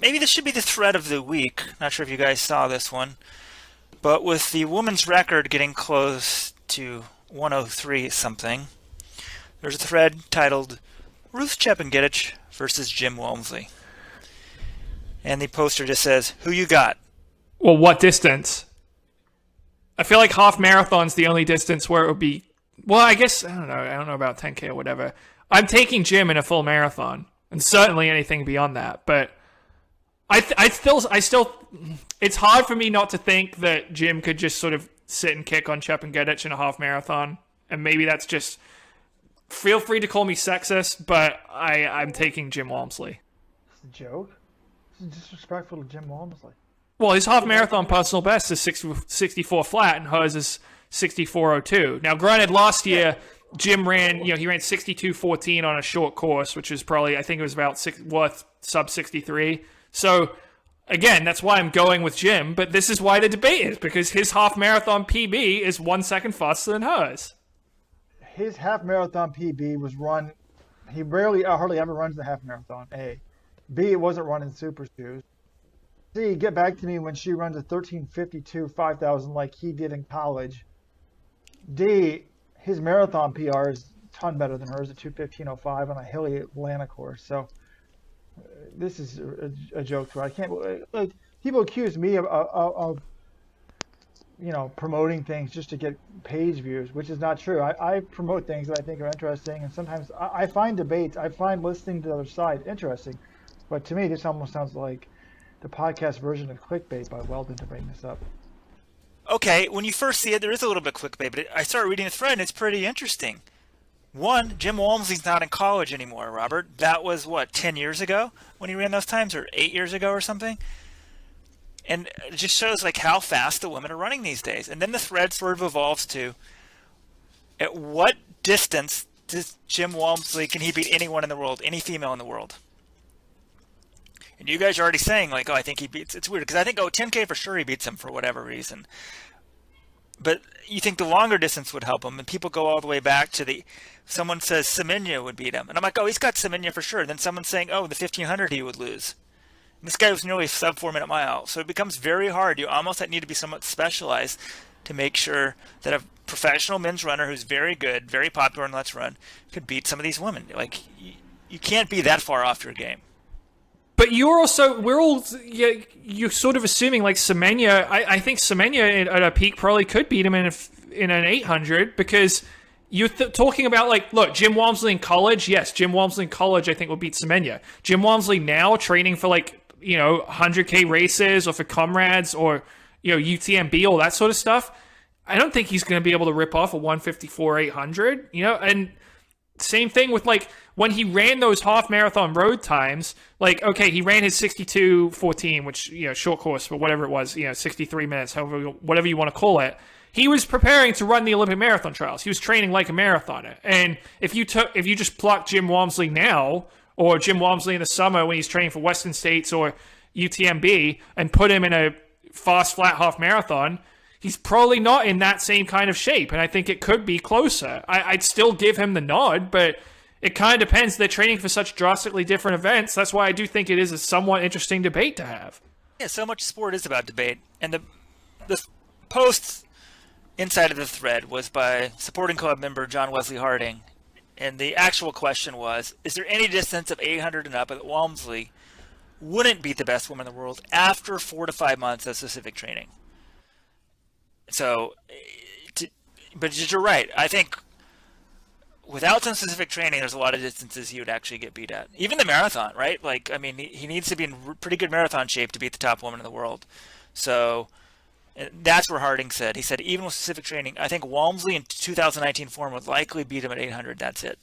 maybe this should be the thread of the week. Not sure if you guys saw this one, but with the women's record getting close to 103 something, there's a thread titled Ruth Cheptngetich versus Jim Walmsley. And the poster just says, "Who you got?" Well, what distance? I feel like half marathon's the only distance where it would be. Well, I guess I don't know. I don't know about 10K or whatever. I'm taking Jim in a full marathon, and certainly anything beyond that. But I still. It's hard for me not to think that Jim could just sort of sit and kick on Cheptngetich in a half marathon, and maybe that's just. Feel free to call me sexist, but I'm taking Jim Walmsley. It's a joke. It's disrespectful to Jim Walmsley. Well, his half marathon personal best is 64 flat, and hers is 64:02. Now, granted, last year Jim ran, he ran 62:14 on a short course, which is probably, I think it was about worth sub 63. So, again, that's why I'm going with Jim. But this is why the debate is, because his half marathon PB is 1 second faster than hers. His half marathon PB was run. He hardly ever runs the half marathon. A, B, it wasn't run in super shoes. C, get back to me when she runs a 13:52 5,000 like he did in college. D, his marathon PR is a ton better than hers at 2:15:05 on a hilly Atlanta course. So this is a joke. I can't. Like, people accuse me of promoting things just to get page views, which is not true. I promote things that I think are interesting, and sometimes I find debates, I find listening to the other side interesting. But to me, this almost sounds like the podcast version of clickbait by Weldon to bring this up. Okay, when you first see it, there is a little bit of clickbait, but I started reading the thread, and it's pretty interesting. One, Jim Walmsley's not in college anymore, Robert. That was, 10 years ago when he ran those times, or 8 years ago or something? And it just shows how fast the women are running these days. And then the thread sort of evolves to, at what distance does Jim Walmsley, can he beat anyone in the world, any female in the world? And you guys are already saying, I think he beats, it's weird, because I think, 10K for sure he beats him for whatever reason. But you think the longer distance would help him, and people go all the way back to someone says Semenya would beat him. And I'm like, he's got Semenya for sure. And then someone's saying, the 1500 he would lose. And this guy was nearly a sub 4 minute mile. So it becomes very hard. You almost need to be somewhat specialized to make sure that a professional men's runner who's very good, very popular in Let's Run, could beat some of these women. You can't be that far off your game. But you're sort of assuming Semenya. I think Semenya at a peak probably could beat him in an 800, because you're talking about look, Jim Walmsley in college. Yes, Jim Walmsley in college I think will beat Semenya. Jim Walmsley now training for 100K races or for comrades or UTMB, all that sort of stuff. I don't think he's going to be able to rip off a 154 800. And same thing with when he ran those half marathon road times, okay, he ran his 62:14, which, short course, but whatever it was, 63 minutes, whatever you want to call it. He was preparing to run the Olympic marathon trials. He was training like a marathoner. And if you just pluck Jim Walmsley now, or Jim Walmsley in the summer when he's training for Western States or UTMB, and put him in a fast, flat half marathon, he's probably not in that same kind of shape. And I think it could be closer. I'd still give him the nod, but it kind of depends. They're training for such drastically different events. That's why I do think it is a somewhat interesting debate to have. Yeah, so much sport is about debate. And the post inside of the thread was by supporting club member John Wesley Harding. And the actual question was, is there any distance of 800 and up that Walmsley wouldn't beat the best woman in the world after 4 to 5 months of specific training? So, but you're right. I think without some specific training, there's a lot of distances he would actually get beat at. Even the marathon, right? He needs to be in pretty good marathon shape to beat the top woman in the world. So that's where Harding said. He said, even with specific training, I think Walmsley in 2019 form would likely beat him at 800. That's it.